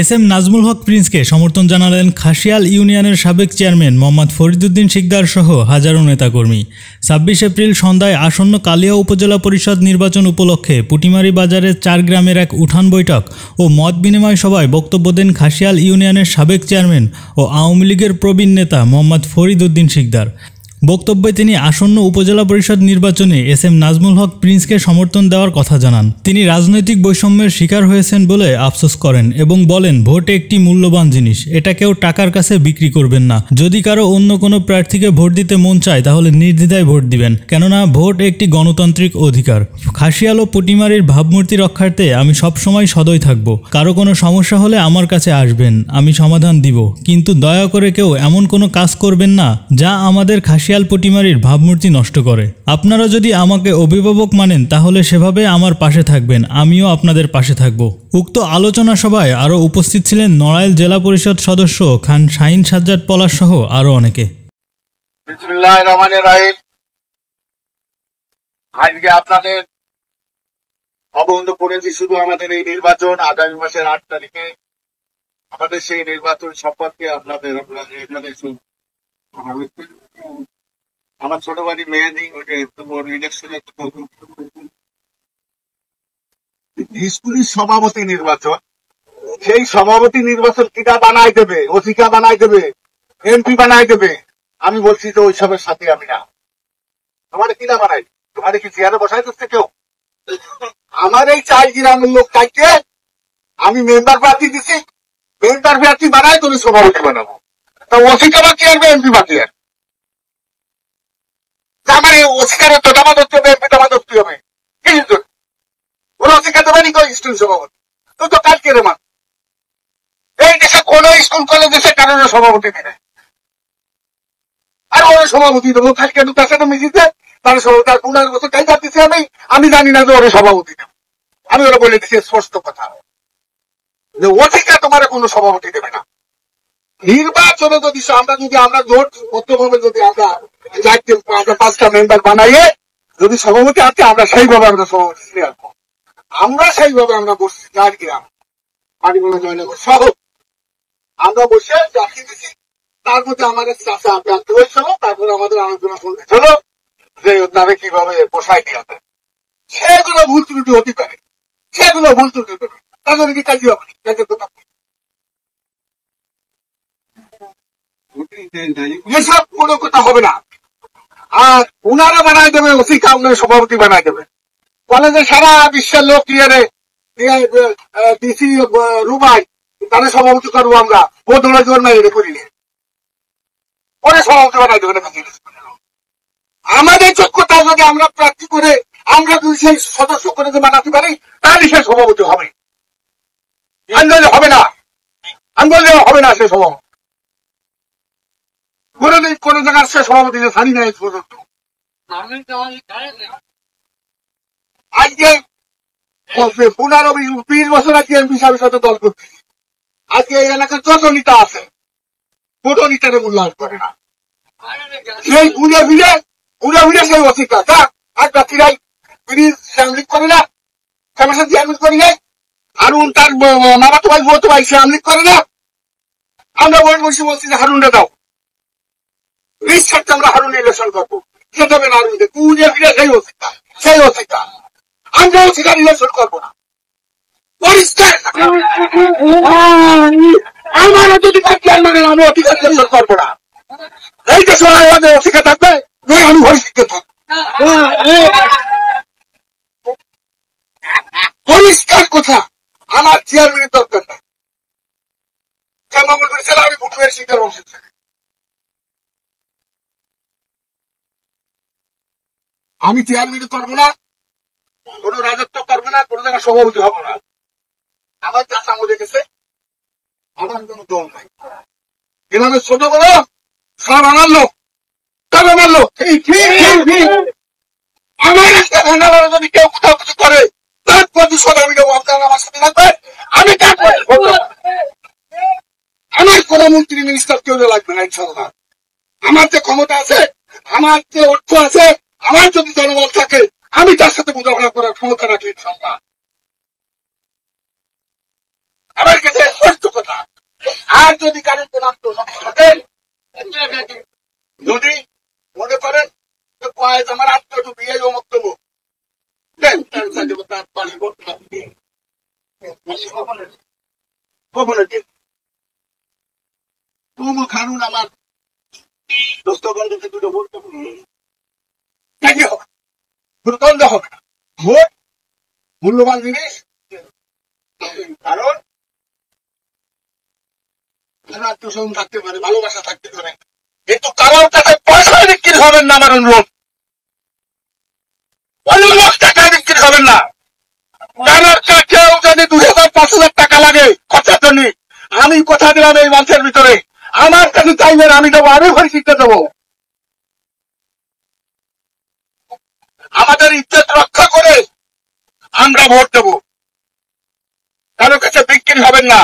S M Nazmul হক প্রিন্সকে সমর্থন জানালেন খাসিয়াল ইউনিয়নের সাবেক চেয়ারম্যান মোহাম্মদ ফরিদউদ্দিন শিকদার সহ হাজারো নেতাকর্মী। ২৬ এপ্রিল সন্ধ্যায় আসন্ন কালিয়া উপজেলা পরিষদ নির্বাচন উপলক্ষে পুটিমারি বাজারের ৪ গ্রামের এক উঠান বৈঠক ও মত বিনিময় সভায় বক্তব্য দেন খাসিয়াল ইউনিয়নের সাবেক চেয়ারম্যান ও আওয়ামী লীগের প্রবীণ নেতা মোহাম্মদ ফরিদউদ্দিন শিকদার। বক্তব্যে তিনি আসন্ন উপজেলা পরিষদ নির্বাচনে এস এম নাজমুল হক প্রিন্সকে সমর্থন দেওয়ার কথা জানান। তিনি রাজনৈতিক বৈষম্যের শিকার হয়েছেন বলে আফসোস করেন এবং বলেন, ভোট একটি মূল্যবান জিনিস, এটা কেউ টাকার কাছে বিক্রি করবেন না। যদি কারো অন্য কোনো প্রার্থীকে ভোট দিতে মন চায় তাহলে নির্দ্বিধায় ভোট দিবেন, কেননা ভোট একটি গণতান্ত্রিক অধিকার। খাসিয়াল ও পুটিমারির ভাবমূর্তি রক্ষার্থে আমি সবসময় সদয় থাকব। কারো কোনো সমস্যা হলে আমার কাছে আসবেন, আমি সমাধান দিব, কিন্তু দয়া করে কেউ এমন কোনো কাজ করবেন না যা আমাদের খাসিয়াল পুটিমারির ভাবমূর্তি নষ্ট করে। আপনারা যদি আমাকে অভিভাবক মানেন তাহলে সেভাবে আমার পাশে থাকবেন, আমিও আপনাদের পাশে থাকব। উক্ত আলোচনা সভায় আরও উপস্থিত ছিলেন নড়াইল জেলা পরিষদ সদস্য খান শাহিন সাজ্জাদ পলাশ সহ আরো অনেকে। বিসমিল্লাহির রহমানির রহিম। আজকে আপনাদের অবগত করেছি শুধু আমাদের এই নির্বাচন আগামী মাসের ৮ তারিখে আমাদের সেই নির্বাচন সম্পর্কে আপনাদের আমার ছোট বাড়ি মেয়াদি ইলেকশনে স্কুলের সভাপতি নির্বাচন, সেই সভাপতি নির্বাচন কিটা বানাই দেবে, ওসিকা বানাই দেবে, এমপি বানাই দেবে। আমি বলছি তো ওইসবের সাথে আমি না। তোমার কিনা বানাই, তোমার কি চেয়ারে বসাই দিচ্ছে কেউ? আমার এই ৪ গ্রামের লোক চাইতে আমি মেম্বার প্রার্থী দিচ্ছি, মেম্বার প্রার্থী বানাই তুমি সভাপতি বানাবো। তা ওসিকা বাকি আসবে, এমপি বাকি আসবে। আমার এই ওসিকারের তো দামা ধরতে হবে, এমপি দামা ধরতে হবে। ওরা ওসিকা দেবে নি স্কুল সভাপতি, তো তো কালকে রে মান এই দেশে কোন স্কুল কলেজ দেশে কারোর সভাপতি নেই। আর ওরা সভাপতি দেবো কালকে তার সাথে মিশিতে তার সভাপতি ১৫ বছর কাজ দিচ্ছি আমি জানি না যে ওরা সভাপতি দেবো। আমি ওরা বলে দিচ্ছি স্পষ্ট কথা যে ওসিকা তোমার কোনো সভাপতি দেবে না। নির্বাচনে যদি আমরা জোট বদ্ধভাবে যদি আমরা ৫টা মেম্বার বানাইয়ে যদি সভাপতি আছে আমরা সেইভাবে আমরা সভাপতি ফিরে আসবো। আমরা সেইভাবে আমরা বসছি ৪ গ্রাম পানিগুলো জয়নগর সহ আমরা বসে রাখি দিচ্ছি। তার মধ্যে আমাদের চাষা প্রান্ত হয়েছিল, তারপরে আমাদের আলোচনা চলতেছিল যে তারা কিভাবে বসাই দেওয়া যায়। সেগুলো ভুল ত্রুটি হতে পারে, সেগুলো ভুল ত্রুটি হতে পারে, তাদের কি কাজই হবে এসব কোনো কথা হবে না। আর উনারা বানাই দেবে ওসি কাউন্সিলের সভাপতি বানাই দেবে। কলেজে সারা বিশ্বের লোক ডিসি রুবাই তাদের সভাপতি করবো আমরা, বোধনা জোর নাই এটা করিনি, ওরা সভাপতি বানাই দেবে না। আমাদের যোগ্যতা যদি আমরা প্রার্থী করে আমরা যদি সেই সদস্য করে বানাতে পারি তাহলে সে সভাপতি হবে, আন্দোলন হবে না, আন্দোলন হবে না। সে সভাপতি কোন জায়গার সে সভাপতি ছাড়ি নাই পর্যন্ত। আজকে ১৫-২০ বছর আজকে এমপি সাহেবের সাথে দল করছে। আজকে এই এলাকার যত নেতা আছে কোন নেতারে মূল্যায়ন করে না। সেই উড়ে ফিরে সেই অধিকার আর প্রার্থীরাই তিনি শ্যামলিক করে না, শ্যামের চেয়ারম্যান করি নাই, আর তার মামা তো ভাই বউ তো ভাই শ্যামলিক করে না। আমরা বসে বলছি যে হারুনটা দাও, আমরা হারুন ইলেকশন করবো, সেটা না হারুন উড়ে ফিরে সেই অধিকার আমরা অধিকার ইলেকশন করবো না। পরিষ্কার আমার অধিকার চেয়ারম্যানের আমি অধিকার ইলেকশন করবো না। এই যে সময় আমাদের অধিকার থাকবে আমি ভয় শিখতে থাকবো। পরিষ্কার কথা, আমার চেয়ারম্যানের দরকার নাই। আমি ভুটুয়ের শিকার অংশ আমি চেয়ারম্যান করবো না, কোন রাজত্ব করবো না, কোন জায়গায় সভাপতি হবো না। আমার চাষা মধ্যে গেছে, আমার কোন দল নাই। গ্রামের ছোট বড় সব আমার লোক, সব আমার লোক। আমার একটা ভাঙা যদি কেউ কোথাও কিছু করে তার প্রতিশোধ আমি নেবো। আপনারা আমার সাথে লাগবে, আমি তারপরে আমার কোন মন্ত্রী মিনিস্টার কেউ লাগবে না ইনশাল্লাহ। আমার যে ক্ষমতা আছে, আমার যে অর্থ আছে, আমার যদি জনবল থাকে আমি তার সাথে বোঝাপড়া করার ক্ষমতা রাখি ইনশাল্লাহ। আমার কাছে যদি কারণ কোন আত্মসমর্থন থাকেন, যদি মনে করেন কয়েক আমার আত্মটুকু বিয়ে অমুক দেবো দেন, তার পানি তুমি খানুন আমার দোস্তগণকে দুটো বলতে হবে, কোনো দ্বন্দ্ব হবে না। ভোট মূল্যবান জিনিস, কারণ আত্মীয় থাকতে পারে, ভালোবাসা থাকতে পারে, কিন্তু কারোর কাছে পয়সা বিক্রি হবেন না। আমার অনুরোধ, টাকা বিক্রি হবেন না। কারোর কাছেও যদি 2,000-5,000 টাকা লাগে খরচার জন্য, আমি কথা দিলাম এই মানুষের ভিতরে আমার কাছে চাইবেন, আমি দেবো, আমি ভরি শিখতে দেবো। আমাদের ইজ্জত রক্ষা করে আমরা ভোট দেবো, কারোর কাছে বিক্রি হবেন না।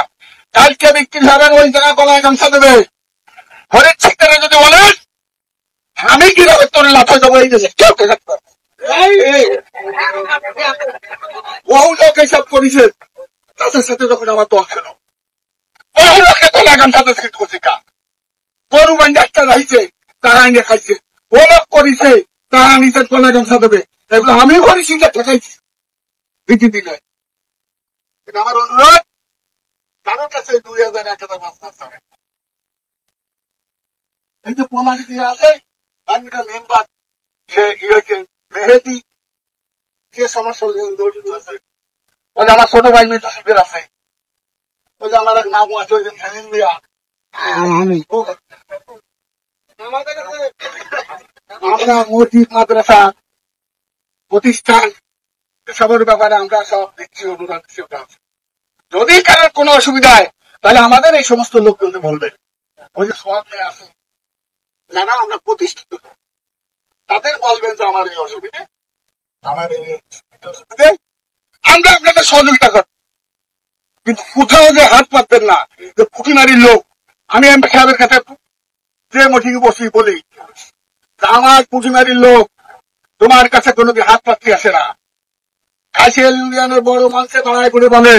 কালকে বিক্রি হবেন ওই জায়গা গলায় গামছা দেবে, হরেক শিক্ষারে যদি বলেন আমি কিভাবে তোর লাফা দেবো, এই দেশে কেউ বহু লোক এইসব করেছে, তাদের সাথে যখন আমার দল খেল বহু লোকে গলায় গামছা করছে, গরু বান্ধে একটা রাইছে তারা আইনে খাইছে, ও লোক করেছে তারা নিজের গলায় গামছা দেবে, এগুলো আমি করেছি না ঠেকাইছি বিধি দিলে। এটা আমার অনুরোধ, কারোর কাছে 2,000-1,000 এই যে প্রমাণিত আছে মেম্বার সে ইয়েছে মেহেদি, যে সমস্যা আছে, ওই আমার ছোট ভাই মেয়ে তসিবের আছে, ওই যে আমার এক নামও আছে, ওই যে আমরা মসজিদ মাদ্রাসা প্রতিষ্ঠান সবের ব্যাপারে আমরা সব দিচ্ছি অনুদান। যদি কারোর কোনো অসুবিধা হয় তাহলে আমাদের এই সমস্ত লোকজনকে বলবেন, ওই যে সব মেয়ে আছে যারা আমরা প্রতিষ্ঠিত তাদের বলবেন যে আমার এই অসুবিধে, আমার এই অসুবিধে, আমরা আপনাদের সহযোগিতা করব, কিন্তু কোথাও যে হাত পাতবেন না। যে ফুটিনারির লোক, আমি এমপি সাহেবের কাছে যে মঠিকে বসি বলি, আমার পুঁটিমারির লোক তোমার কাছে কোনোদিন হাত পাততে আসে না। কাশিয়াল ইউনিয়নের বড় মানুষে দাঁড়ায় করে বলে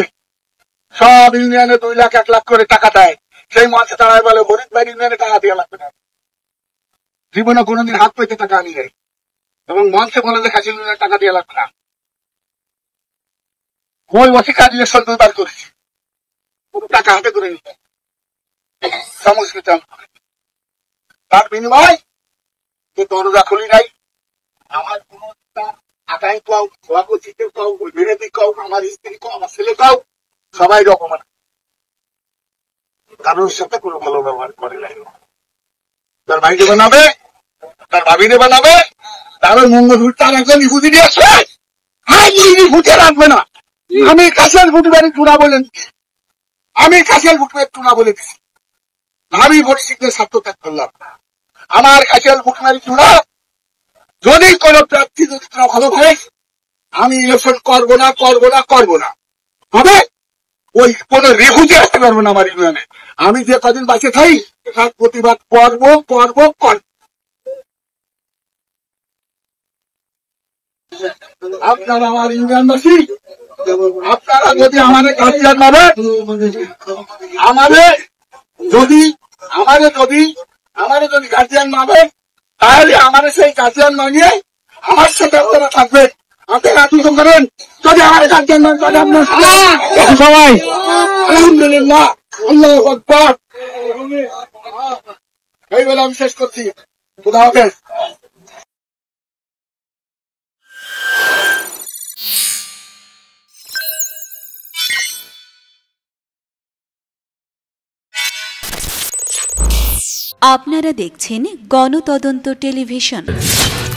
সব ইউনিয়নে 2 লাখ 1 লাখ করে টাকা দেয়, সেই মানুষে দাঁড়ায় বলে হরিদ ভাই ইউনিয়নে টাকা দেওয়া লাগবে না, জীবনে কোনোদিন হাত পেতে টাকা আনি নেই, এবং মানুষে বলে যে কাশিয়াল ইউনিয়নে টাকা দেওয়া লাগবে না। ওই অধিকার ইলেকশন 2 বার করেছি, টাকা হাতে করে নিতে সংস্কৃত, তার বিনিময় দরজা খুলি নাই। আমার কোন আটাই কাউ, চিতেও কাউ, মেহেদি কাউ, আমার স্ত্রী কাউ, আমার ছেলে কাউ, সবাই রকম কারোর সাথে কোনো ভালো ব্যবহার করে নাই। তার ভাইকে বানাবে, তার ভাবিরে বানাবে, তার ওই মঙ্গলসূত্র তার একজন ইহুদি দিয়ে আসবে, ফুটে রাখবে না। আমি কাশিয়াল ফুটবাড়ির টুনা বলে, আমি কাশিয়াল ফুটবাড়ির টুনা বলে দিচ্ছি, আমি ভোট শিখতে স্বার্থ ত্যাগ করলাম। আমার কাশিয়াল ফুটবাড়ির টুনা, যদি কোন প্রার্থী যদি ভালো ভাই, আমি ইলেকশন করবো না, করবো না, করবো না, হবে ওই কোন রেখুতে আসতে পারবো না আমার ইউনিয়নে। আমি যে কদিন বাঁচে থাই তার প্রতিবাদ করবো, করবো, করবো। আপনারা আমার ইউনিয়নবাসী, আপনারা যদি আমাদের গার্জিয়ান মানেন, আমাদের যদি গার্জিয়ান মানেন, তাহলে আমাদের সেই গার্জিয়ান মানিয়ে আমার সাথে আপনারা থাকবেন, আপনারা আত্মীয় করেন। যদি আমার গার্জিয়ান মান, তাহলে আপনার সবাই আলহামদুলিল্লাহ, আল্লাহু আকবার, এই বলে আমি শেষ করছি। খুদা হাফেজ। আপনারা দেখছেন গণতদন্ত টেলিভিশন।